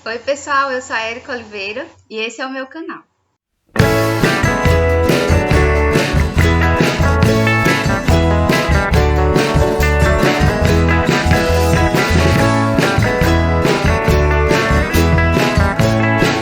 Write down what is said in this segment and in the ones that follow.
Oi pessoal, eu sou a Érica Oliveira e esse é o meu canal.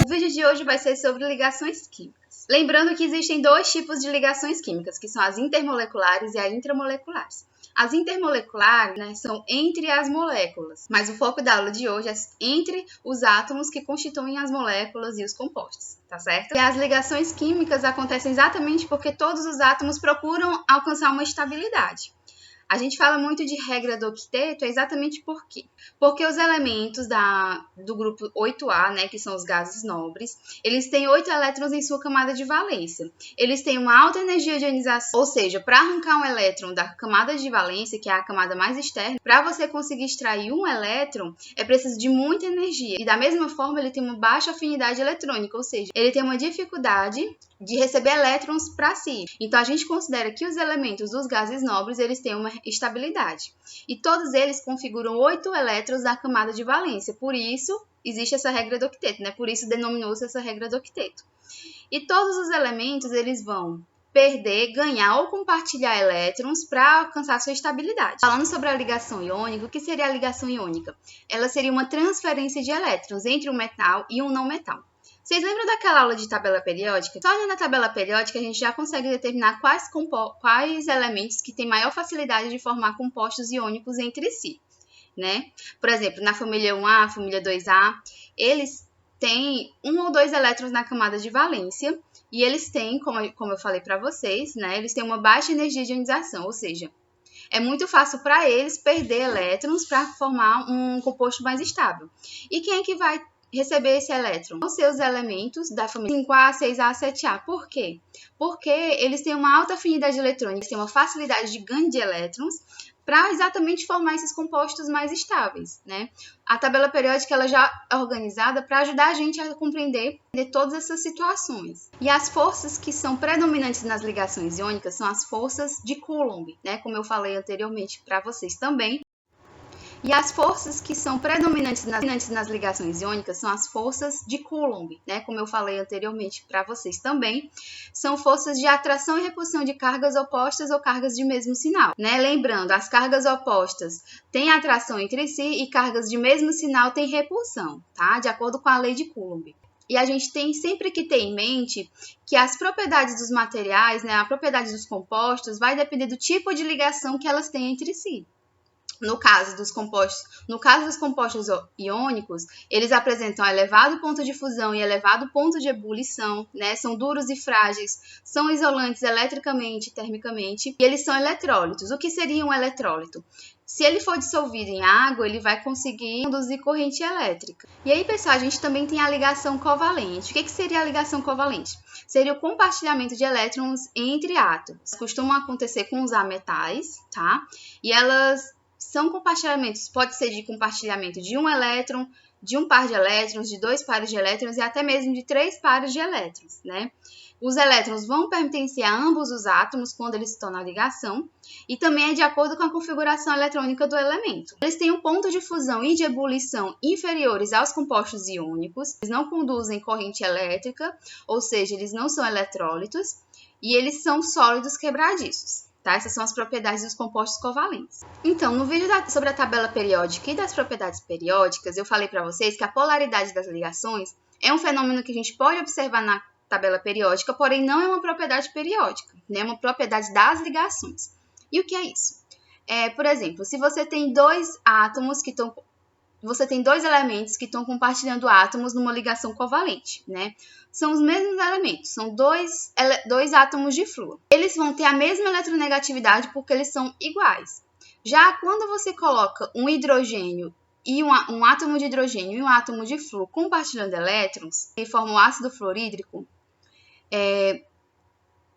O vídeo de hoje vai ser sobre ligações químicas. Lembrando que existem dois tipos de ligações químicas, que são as intermoleculares e as intramoleculares. As intermoleculares, são entre as moléculas, mas o foco da aula de hoje é entre os átomos que constituem as moléculas e os compostos, tá certo? E as ligações químicas acontecem exatamente porque todos os átomos procuram alcançar uma estabilidade. A gente fala muito de regra do octeto exatamente por quê? Porque os elementos do grupo 8A, que são os gases nobres, eles têm 8 elétrons em sua camada de valência. Eles têm uma alta energia de ionização, ou seja, para arrancar um elétron da camada de valência, que é a camada mais externa, para você conseguir extrair um elétron, é preciso de muita energia. E da mesma forma, ele tem uma baixa afinidade eletrônica, ou seja, ele tem uma dificuldade de receber elétrons para si. Então, a gente considera que os elementos dos gases nobres, eles têm uma estabilidade. E todos eles configuram 8 elétrons na camada de valência. Por isso, existe essa regra do octeto, Por isso, denominou-se essa regra do octeto. E todos os elementos, eles vão perder, ganhar ou compartilhar elétrons para alcançar sua estabilidade. Falando sobre a ligação iônica, o que seria a ligação iônica? Ela seria uma transferência de elétrons entre um metal e um não metal. Vocês lembram daquela aula de tabela periódica? Só olhando a tabela periódica, a gente já consegue determinar quais elementos que têm maior facilidade de formar compostos iônicos entre si, Por exemplo, na família 1A, família 2A, eles têm 1 ou 2 elétrons na camada de valência e eles têm, como eu falei para vocês, eles têm uma baixa energia de ionização, ou seja, é muito fácil para eles perder elétrons para formar um composto mais estável. E quem é que vai receber esse elétron? Os seus elementos da família 5A, 6A, 7A. Por quê? Porque eles têm uma alta afinidade eletrônica, eles têm uma facilidade de ganho de elétrons para exatamente formar esses compostos mais estáveis, A tabela periódica ela já é organizada para ajudar a gente a compreender todas essas situações. E as forças que são predominantes nas ligações iônicas são as forças de Coulomb, Como eu falei anteriormente para vocês também. E as forças que são predominantes nas ligações iônicas são as forças de Coulomb, Como eu falei anteriormente para vocês também, são forças de atração e repulsão de cargas opostas ou cargas de mesmo sinal, Lembrando, as cargas opostas têm atração entre si e cargas de mesmo sinal têm repulsão, De acordo com a lei de Coulomb. E a gente tem sempre que ter em mente que as propriedades dos materiais, a propriedade dos compostos, vai depender do tipo de ligação que elas têm entre si. No caso dos compostos iônicos, eles apresentam elevado ponto de fusão e elevado ponto de ebulição, São duros e frágeis, são isolantes eletricamente e termicamente, e eles são eletrólitos. O que seria um eletrólito? Se ele for dissolvido em água, ele vai conseguir conduzir corrente elétrica. E aí, pessoal, a gente também tem a ligação covalente. O que seria a ligação covalente? Seria o compartilhamento de elétrons entre átomos. Costumam acontecer com os ametais, E elas são compartilhamentos, pode ser de compartilhamento de um elétron, de um par de elétrons, de 2 pares de elétrons e até mesmo de 3 pares de elétrons, Os elétrons vão pertencer a ambos os átomos quando eles estão na ligação e também é de acordo com a configuração eletrônica do elemento. Eles têm um ponto de fusão e de ebulição inferiores aos compostos iônicos, eles não conduzem corrente elétrica, ou seja, eles não são eletrólitos e eles são sólidos quebradiços. Essas são as propriedades dos compostos covalentes. Então, no vídeo sobre a tabela periódica e das propriedades periódicas, eu falei para vocês que a polaridade das ligações é um fenômeno que a gente pode observar na tabela periódica, porém não é uma propriedade periódica, É uma propriedade das ligações. E o que é isso? Por exemplo, se você tem dois elementos que estão compartilhando átomos numa ligação covalente, São os mesmos elementos, são dois átomos de flúor. Eles vão ter a mesma eletronegatividade porque eles são iguais. Já quando você coloca um hidrogênio e um átomo de hidrogênio e um átomo de flúor compartilhando elétrons, que formam o ácido fluorídrico,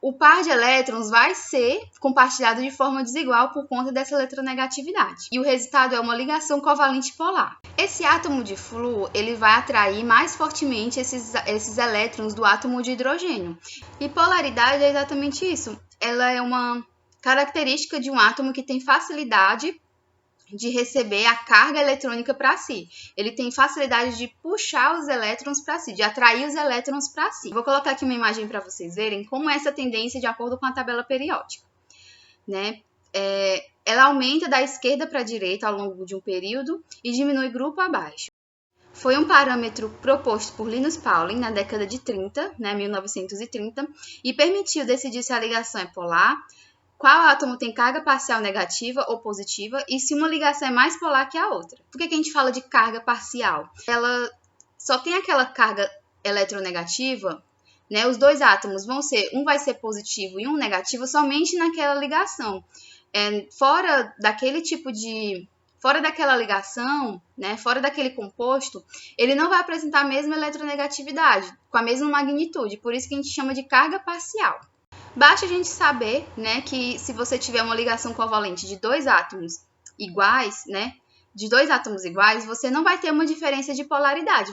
o par de elétrons vai ser compartilhado de forma desigual por conta dessa eletronegatividade. E o resultado é uma ligação covalente polar. Esse átomo de flúor, ele vai atrair mais fortemente esses elétrons do átomo de hidrogênio. E polaridade é exatamente isso. Ela é uma característica de um átomo que tem facilidade de receber a carga eletrônica para si. Ele tem facilidade de puxar os elétrons para si, de atrair os elétrons para si. Vou colocar aqui uma imagem para vocês verem como é essa tendência de acordo com a tabela periódica, né? Ela aumenta da esquerda para a direita ao longo de um período e diminui grupo abaixo. Foi um parâmetro proposto por Linus Pauling na década de 30, né, 1930, e permitiu decidir se a ligação é polar, qual átomo tem carga parcial negativa ou positiva e se uma ligação é mais polar que a outra. Por que a gente fala de carga parcial? Ela só tem aquela carga eletronegativa, né? Os dois átomos um vai ser positivo e um negativo somente naquela ligação. Fora daquela ligação, né, fora daquele composto, ele não vai apresentar a mesma eletronegatividade, com a mesma magnitude, por isso que a gente chama de carga parcial. Basta a gente saber, né, que se você tiver uma ligação covalente de dois átomos iguais, né, você não vai ter uma diferença de polaridade,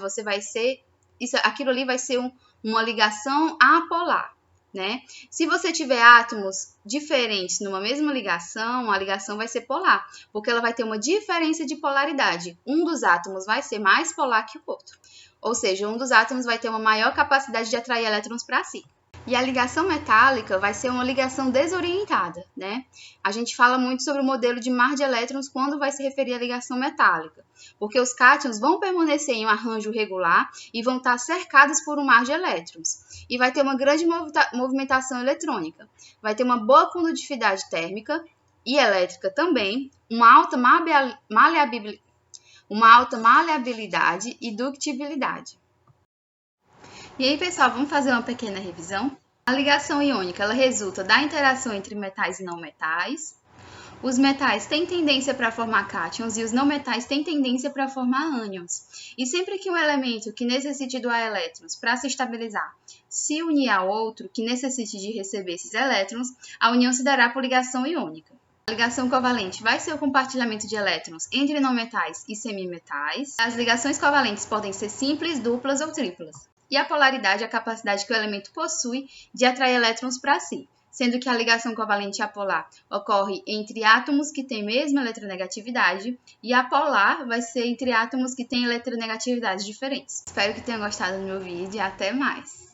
aquilo ali vai ser uma ligação apolar, né? Se você tiver átomos diferentes numa mesma ligação, a ligação vai ser polar, porque ela vai ter uma diferença de polaridade. Um dos átomos vai ser mais polar que o outro, ou seja, um dos átomos vai ter uma maior capacidade de atrair elétrons para si. E a ligação metálica vai ser uma ligação desorientada, né? A gente fala muito sobre o modelo de mar de elétrons quando vai se referir à ligação metálica, porque os cátions vão permanecer em um arranjo regular e vão estar cercados por um mar de elétrons. E vai ter uma grande movimentação eletrônica, vai ter uma boa condutividade térmica e elétrica também, uma alta maleabilidade e ductibilidade. E aí, pessoal, vamos fazer uma pequena revisão? A ligação iônica, ela resulta da interação entre metais e não metais. Os metais têm tendência para formar cátions e os não metais têm tendência para formar ânions. E sempre que um elemento que necessite doar elétrons para se estabilizar se unir a outro que necessite de receber esses elétrons, a união se dará por ligação iônica. A ligação covalente vai ser o compartilhamento de elétrons entre não metais e semimetais. As ligações covalentes podem ser simples, duplas ou triplas. E a polaridade é a capacidade que o elemento possui de atrair elétrons para si, sendo que a ligação covalente apolar ocorre entre átomos que têm mesma eletronegatividade e a polar vai ser entre átomos que têm eletronegatividades diferentes. Espero que tenham gostado do meu vídeo e até mais!